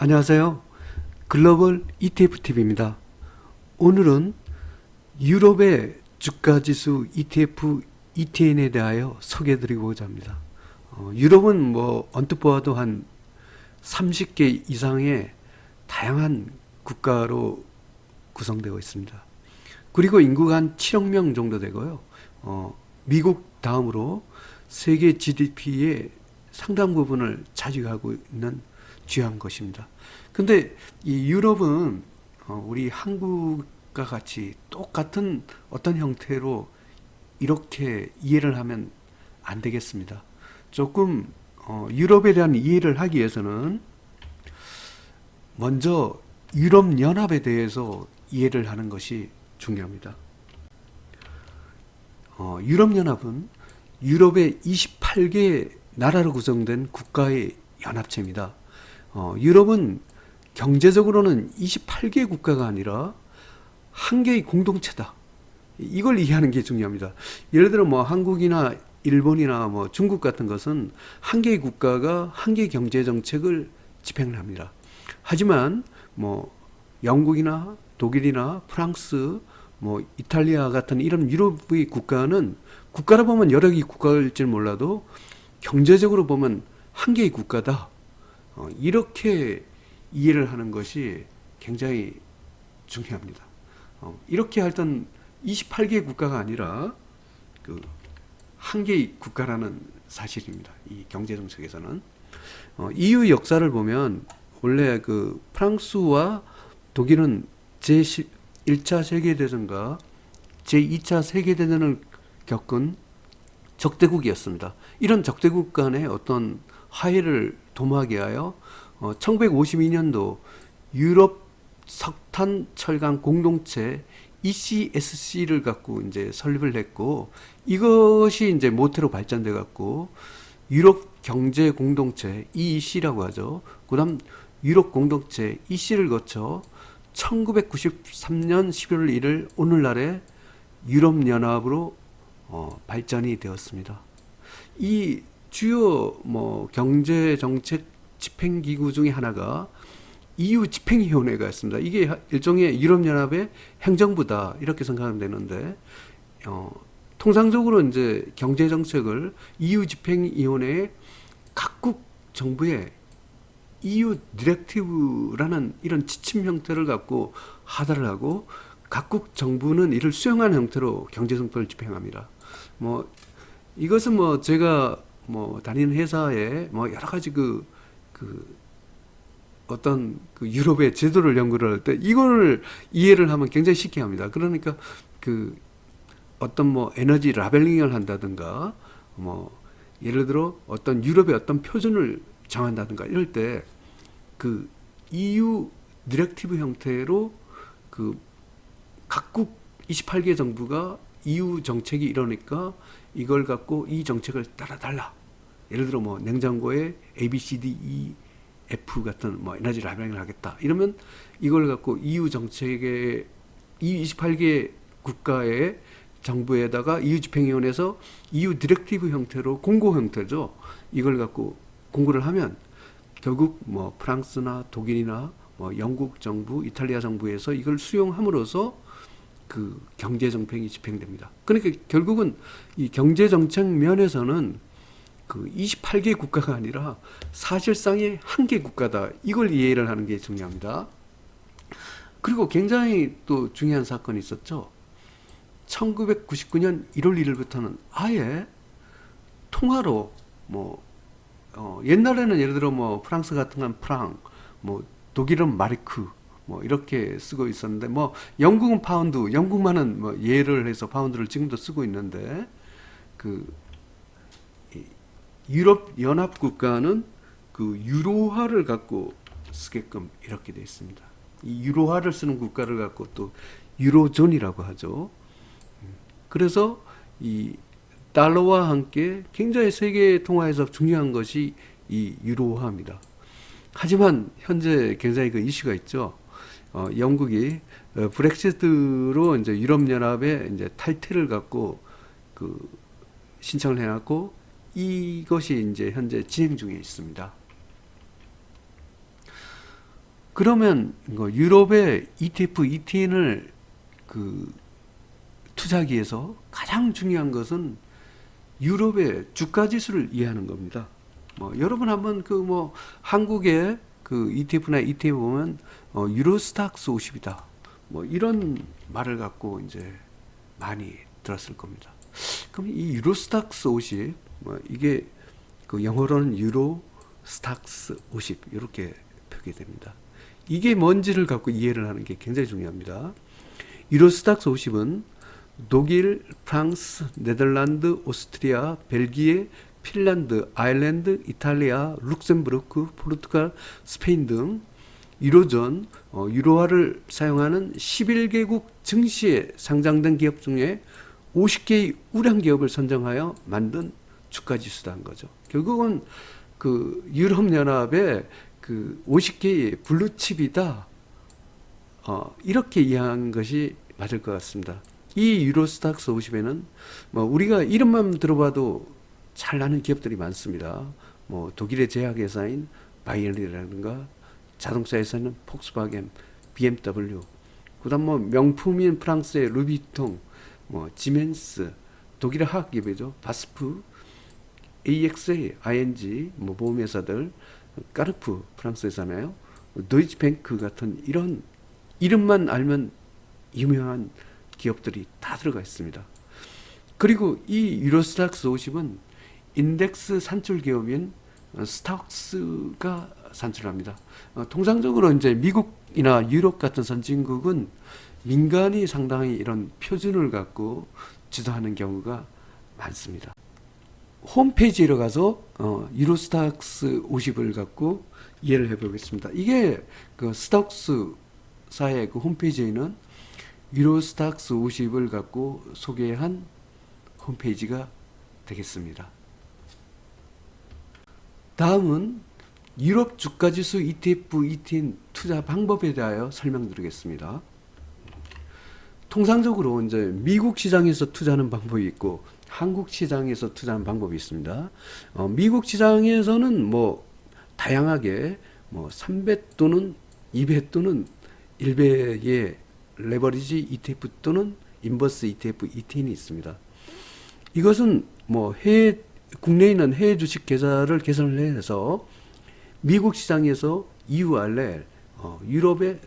안녕하세요. 글로벌 ETFTV입니다. 오늘은 유럽의 주가지수 ETF ETN에 대하여 소개해드리고자 합니다. 유럽은 언뜻 보아도 한 30개 이상의 다양한 국가로 구성되어 있습니다. 그리고 인구가 한 7억 명 정도 되고요. 미국 다음으로 세계 GDP의 상당 부분을 차지하고 있는 주요한 것입니다. 근데 이 유럽은 우리 한국과 같이 똑같은 어떤 형태로 이렇게 이해를 하면 안 되겠습니다. 조금 유럽에 대한 이해를 하기 위해서는 먼저 유럽연합에 대해서 이해를 하는 것이 중요합니다. 유럽연합은 유럽의 28개 나라로 구성된 국가의 연합체입니다. 유럽은 경제적으로는 28개 국가가 아니라 한 개의 공동체다. 이걸 이해하는 게 중요합니다. 예를 들어 한국이나 일본이나 중국 같은 것은 한 개의 국가가 한 개의 경제 정책을 집행을 합니다. 하지만 영국이나 독일이나 프랑스, 이탈리아 같은 이런 유럽의 국가는 국가로 보면 여러 개의 국가일지 몰라도 경제적으로 보면 한 개의 국가다. 이렇게 이해를 하는 것이 굉장히 중요합니다. 이렇게 하여튼 28개 국가가 아니라 한 개의 국가라는 사실입니다. 이 경제정책에서는. EU 역사를 보면 원래 프랑스와 독일은 제1차 세계대전과 제2차 세계대전을 겪은 적대국이었습니다. 이런 적대국 간의 어떤 화해를 도모하기 위하여 1952년도 유럽 석탄 철강 공동체 ECSC를 갖고 이제 설립을 했고, 이것이 이제 모태로 발전돼 갖고 유럽 경제 공동체 EEC라고 하죠. 그다음 유럽 공동체 EC를 거쳐 1993년 11월 1일 오늘날의 유럽 연합으로 발전이 되었습니다. 이 주요 경제 정책 집행 기구 중에 하나가 EU 집행위원회가 있습니다. 이게 일종의 유럽 연합의 행정부다 이렇게 생각하면 되는데, 통상적으로 이제 경제 정책을 EU 집행위원회에 각국 정부의 EU 디렉티브라는 이런 지침 형태를 갖고 하달을 하고, 각국 정부는 이를 수용하는 형태로 경제 정책을 집행합니다. 이것은 제가 다니는 회사에 여러 가지 어떤 유럽의 제도를 연구를 할 때 이거를 이해를 하면 굉장히 쉽게 합니다. 그러니까 어떤 에너지 라벨링을 한다든가 예를 들어 어떤 유럽의 어떤 표준을 정한다든가 이럴 때 EU 디렉티브 형태로 각국 28개 정부가 EU 정책이 이러니까 이걸 갖고 이 정책을 따라달라. 예를 들어 냉장고에 A, B, C, D, E, F 같은 에너지 라벨링을 하겠다. 이러면 이걸 갖고 EU 정책에 EU 28개 국가의 정부에다가 EU 집행위원회에서 EU 디렉티브 형태로 공고 형태죠. 이걸 갖고 공고를 하면 결국 프랑스나 독일이나 영국 정부, 이탈리아 정부에서 이걸 수용함으로써 경제 정책이 집행됩니다. 그러니까 결국은 이 경제 정책 면에서는 28개 국가가 아니라 사실상의 한 개 국가다. 이걸 이해를 하는 게 중요합니다. 그리고 굉장히 또 중요한 사건이 있었죠. 1999년 1월 1일부터는 아예 통화로 옛날에는 예를 들어 프랑스 같은 건 프랑, 독일은 마르크 이렇게 쓰고 있었는데 영국은 파운드, 영국만은 예를 해서 파운드를 지금도 쓰고 있는데 유럽 연합 국가는 유로화를 갖고 쓰게끔 이렇게 되어 있습니다. 이 유로화를 쓰는 국가를 갖고 또 유로존이라고 하죠. 그래서 이 달러와 함께 굉장히 세계 통화에서 중요한 것이 이 유로화입니다. 하지만 현재 굉장히 이슈가 있죠. 영국이 브렉시트로 이제 유럽 연합에 이제 탈퇴를 갖고 신청을 해놨고, 이것이 이제 현재 진행 중에 있습니다. 그러면 유럽의 ETF, ETN을 투자하기 위해서 가장 중요한 것은 유럽의 주가 지수를 이해하는 겁니다. 여러분 한번 한국의 ETF나 ETF 보면 유로스탁스 50이다. 이런 말을 갖고 이제 많이 들었을 겁니다. 그럼 이 유로스탁스 50, 이게 영어로는 유로 스탁스 50 이렇게 표기됩니다. 이게 뭔지를 갖고 이해를 하는 게 굉장히 중요합니다. 유로스탁스 50은 독일, 프랑스, 네덜란드, 오스트리아, 벨기에, 핀란드, 아일랜드, 이탈리아, 룩셈부르크, 포르투갈, 스페인 등 유로존, 유로화를 사용하는 11개국 증시에 상장된 기업 중에 50개의 우량 기업을 선정하여 만든 주가지수라는 거죠. 결국은 유럽연합의 50개의 블루칩이다. 이렇게 이해한 것이 맞을 것 같습니다. 이 유로스탁스 50에는 우리가 이름만 들어봐도 잘 나는 기업들이 많습니다. 독일의 제약회사인 바이에른이라든가 자동차에서는 폭스바겐, BMW, 그다음 명품인 프랑스의 루비통, 지멘스, 독일의 화학기업이죠. 바스프, AXA, ING, 보험회사들, 까르프, 프랑스 회사나요? 도이치뱅크 같은 이런 이름만 알면 유명한 기업들이 다 들어가 있습니다. 그리고 이 유로스탁스 50은 인덱스 산출 기업인 스톡스가 산출합니다. 통상적으로 이제 미국이나 유럽 같은 선진국은 민간이 상당히 이런 표준을 갖고 주도하는 경우가 많습니다. 홈페이지에 가서 유로스탁스 50을 갖고 이해를 해보겠습니다. 이게 스톡스사의 홈페이지에는 유로스탁스 50을 갖고 소개한 홈페이지가 되겠습니다. 다음은 유럽 주가지수 ETF, ETN 투자 방법에 대하여 설명드리겠습니다. 통상적으로 이제 미국 시장에서 투자하는 방법이 있고 한국 시장에서 투자하는 방법이 있습니다. 미국 시장에서는 다양하게 3배 또는 2배 또는 1배의 레버리지 ETF 또는 인버스 ETF, ETN이 있습니다. 이것은 국내에 있는 해외 주식 계좌를 개설을 해서 미국 시장에서 EURL, 유럽의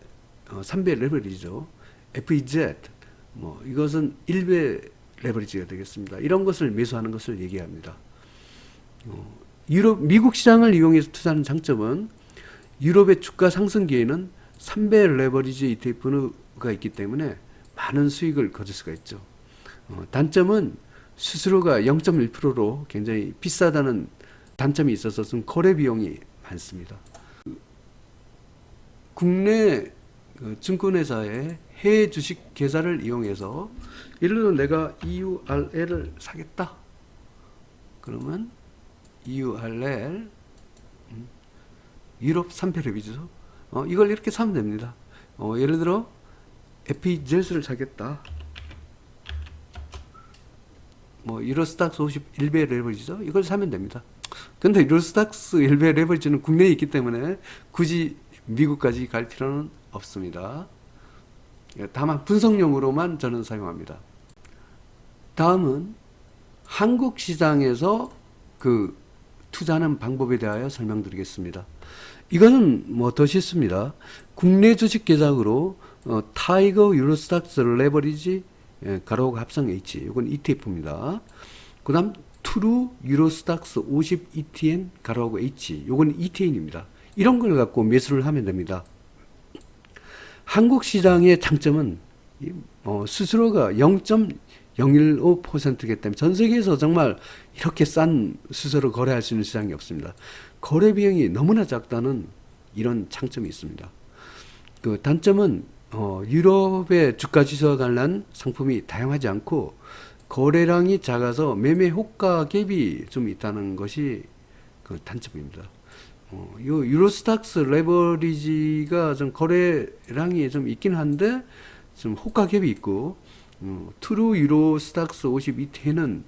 3배 레버리지죠. FEZ, 이것은 1배 레버리지가 되겠습니다. 이런 것을 매수하는 것을 얘기합니다. 미국 시장을 이용해서 투자하는 장점은 유럽의 주가 상승기에는 3배 레버리지 ETF가 있기 때문에 많은 수익을 거둘 수가 있죠. 단점은 수수료가 0.1%로 굉장히 비싸다는 단점이 있어서 좀 거래 비용이 많습니다. 국내 증권회사의 해외 주식 계좌를 이용해서 예를 들어 내가 EURL을 사겠다. 그러면 EURL 유럽 3배 레버리지죠. 이걸 이렇게 사면 됩니다. 예를 들어 FEZ를 사겠다. 유로스탁스 50 1배 레버리지죠. 이걸 사면 됩니다. 근데 유로스탁스 1배 레버리지는 국내에 있기 때문에 굳이 미국까지 갈 필요는 없습니다. 다만 분석용으로만 저는 사용합니다. 다음은 한국 시장에서 투자하는 방법에 대하여 설명드리겠습니다. 이거는 더 쉽습니다. 국내 주식 계좌로 타이거 유로스탁스 레버리지 가로고 합성 H, 이건 ETF입니다. 그 다음 트루 유로스탁스 50 ETN 가로고 H, 이건 ETN입니다. 이런 걸 갖고 매수를 하면 됩니다. 한국 시장의 장점은 수수료가 0.015%이기 때문에 전 세계에서 정말 이렇게 싼 수수료로 거래할 수 있는 시장이 없습니다. 거래 비용이 너무나 작다는 이런 장점이 있습니다. 단점은 유럽의 주가 지수와 관련 상품이 다양하지 않고 거래량이 작아서 매매 호가 갭이 좀 있다는 것이 단점입니다. 유로스탁스 레버리지가 좀 거래량이 좀 있긴 한데 좀 호가 갭이 있고 트루 유로스탁스 50 ETN은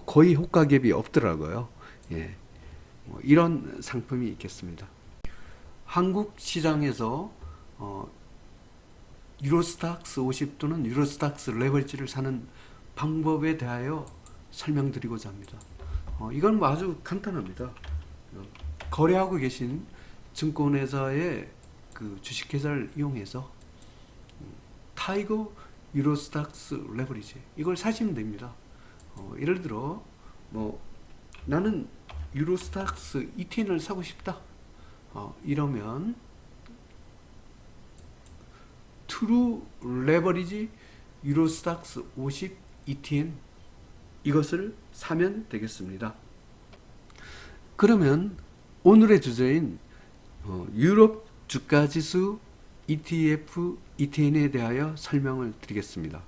거의 호가 갭이 없더라고요. 이런 상품이 있겠습니다. 한국 시장에서 어, 유로스탁스 50 또는 유로스탁스 레버리지를 사는 방법에 대하여 설명드리고자 합니다. 이건 뭐 아주 간단합니다. 거래하고 계신 증권회사의 그 주식회사를 이용해서 타이거 유로스탁스 레버리지 이걸 사시면 됩니다. 예를 들어 뭐 나는 유로스탁스 ETN을 사고 싶다. 이러면 트루 레버리지 유로스탁스 50 ETN 이것을 사면 되겠습니다. 그러면 오늘의 주제인 유럽 주가지수 ETF, ETN에 대하여 설명을 드리겠습니다.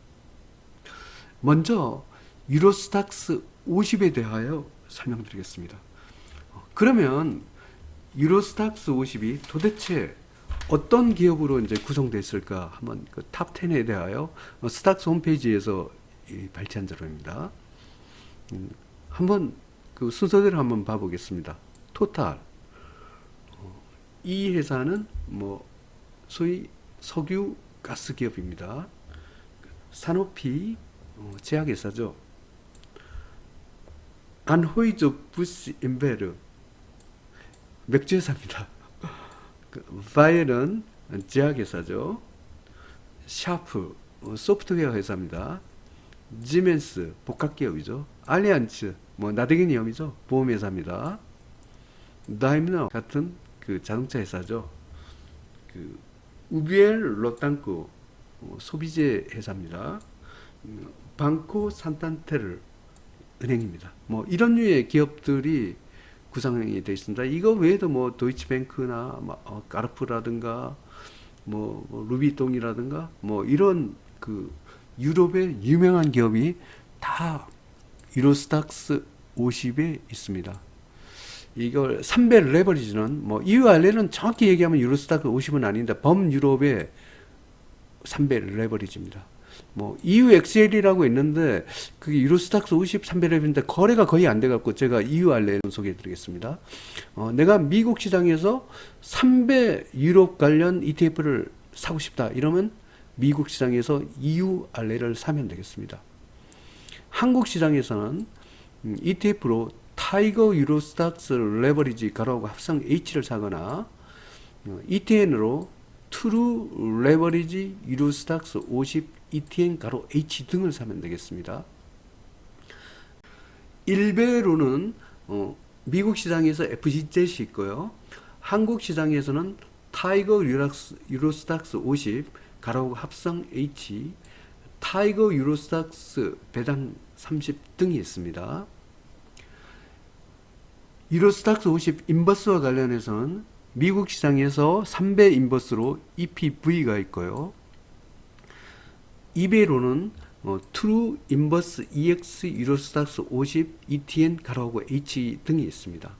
먼저 유로스탁스 50에 대하여 설명드리겠습니다. 그러면 유로스탁스 50이 도대체 어떤 기업으로 이제 구성되어 있을까 한번 그 탑 10에 대하여 스탁스 홈페이지에서 발췌한 자료입니다. 한번 그 순서대로 한번 봐보겠습니다. 토탈 이 회사는 뭐 소위 석유 가스 기업입니다. 산오피 제약회사죠. 안호이조 부시 인베르 맥주회사입니다. 바이에른 제약회사죠. 샤프 소프트웨어 회사입니다. 지멘스 복합기업이죠. 알리안츠 뭐 나대기니엄이죠. 보험회사입니다. 다임러 같은 그 자동차 회사죠. 그 우비엘 로땅코 소비재 회사입니다. 방코 산탄테르 은행입니다. 뭐 이런 류의 기업들이 구성이 되어 있습니다. 이거 외에도 뭐 도이치뱅크나 까르푸라든가 뭐 루비통이라든가 뭐 이런 그 유럽의 유명한 기업이 다 유로스탁스 50에 있습니다. 이걸 3배 레버리지는 뭐 EU 알레는 정확히 얘기하면 유로스탁스 50은 아닌데 범유럽의 3배 레버리지입니다. 뭐 EU XL이라고 있는데 그게 유로스탁스 50 3배 레버리지인데 거래가 거의 안 돼갖고 제가 EU 알레를 소개해드리겠습니다. 내가 미국 시장에서 3배 유럽 관련 ETF를 사고 싶다 이러면 미국 시장에서 EU 알레를 사면 되겠습니다. 한국 시장에서는 ETF로 타이거 유로스탁스 레버리지 가로하고 합성 H를 사거나 ETN으로 트루 레버리지 유로스탁스 50 ETN 가로 H 등을 사면 되겠습니다. 일배로는 미국 시장에서 FGZ이 있고요. 한국 시장에서는 타이거 유로스탁스 50 가로하고 합성 H, 타이거 유로스탁스 배당 30 등이 있습니다. 유로스탁스 50 인버스와 관련해서는 미국 시장에서 3배 인버스로 EPV가 있고요. 2배로는 트루 인버스 EX 유로스탁스 50 ETN 가로하고 H 등이 있습니다.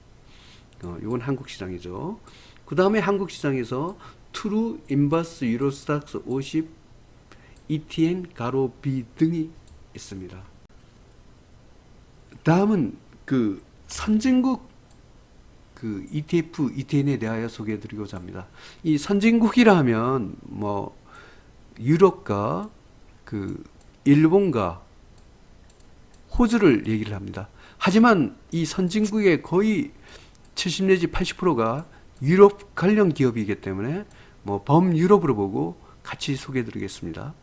이건 한국 시장이죠. 그 다음에 한국 시장에서 트루 인버스 유로스탁스 50 ETN 가로 B 등이 있습니다. 다음은 그 선진국 그 ETF, ETN에 대하여 소개해드리고자 합니다. 이 선진국이라 하면 뭐 유럽과 그 일본과 호주를 얘기를 합니다. 하지만 이 선진국의 거의 70 내지 80%가 유럽 관련 기업이기 때문에 뭐 범유럽으로 보고 같이 소개해드리겠습니다.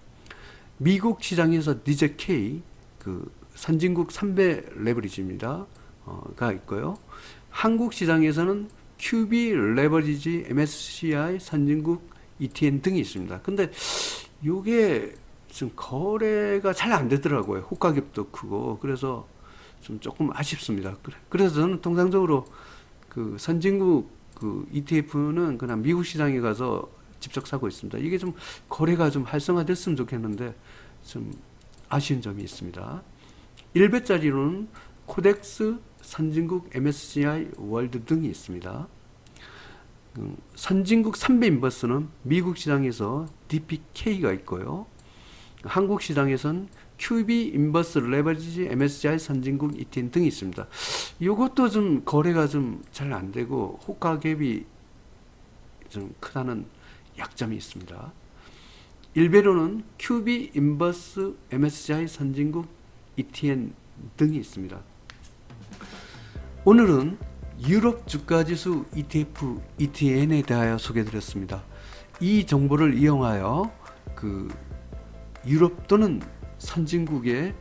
미국 시장에서 니제K 그 선진국 3배 레버리지입니다. 가 있고요. 한국 시장에서는 QB 레버리지 MSCI 선진국 ETN 등이 있습니다. 근데 요게 좀 거래가 잘 안 되더라고요. 호가격도 크고 그래서 좀 조금 아쉽습니다. 그래서 저는 통상적으로 그 선진국 그 ETF는 그냥 미국 시장에 가서 직접 사고 있습니다. 이게 좀 거래가 좀 활성화됐으면 좋겠는데 좀 아쉬운 점이 있습니다. 1배짜리로는 코덱스, 선진국 MSCI 월드 등이 있습니다. 선진국 3배 인버스는 미국 시장에서 DPK가 있고요. 한국 시장에선 QB 인버스 레버리지 MSCI 선진국 ETN 등이 있습니다. 이것도 좀 거래가 좀 잘 안 되고 호가 갭이 좀 크다는 약점이 있습니다. 일배로는 QB, 인버스, MSCI 선진국, ETN 등이 있습니다. 오늘은 유럽 주가지수 ETF, ETN에 대하여 소개해드렸습니다. 이 정보를 이용하여 유럽 또는 선진국에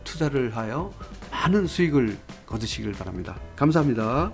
투자를 하여 많은 수익을 거두시길 바랍니다. 감사합니다.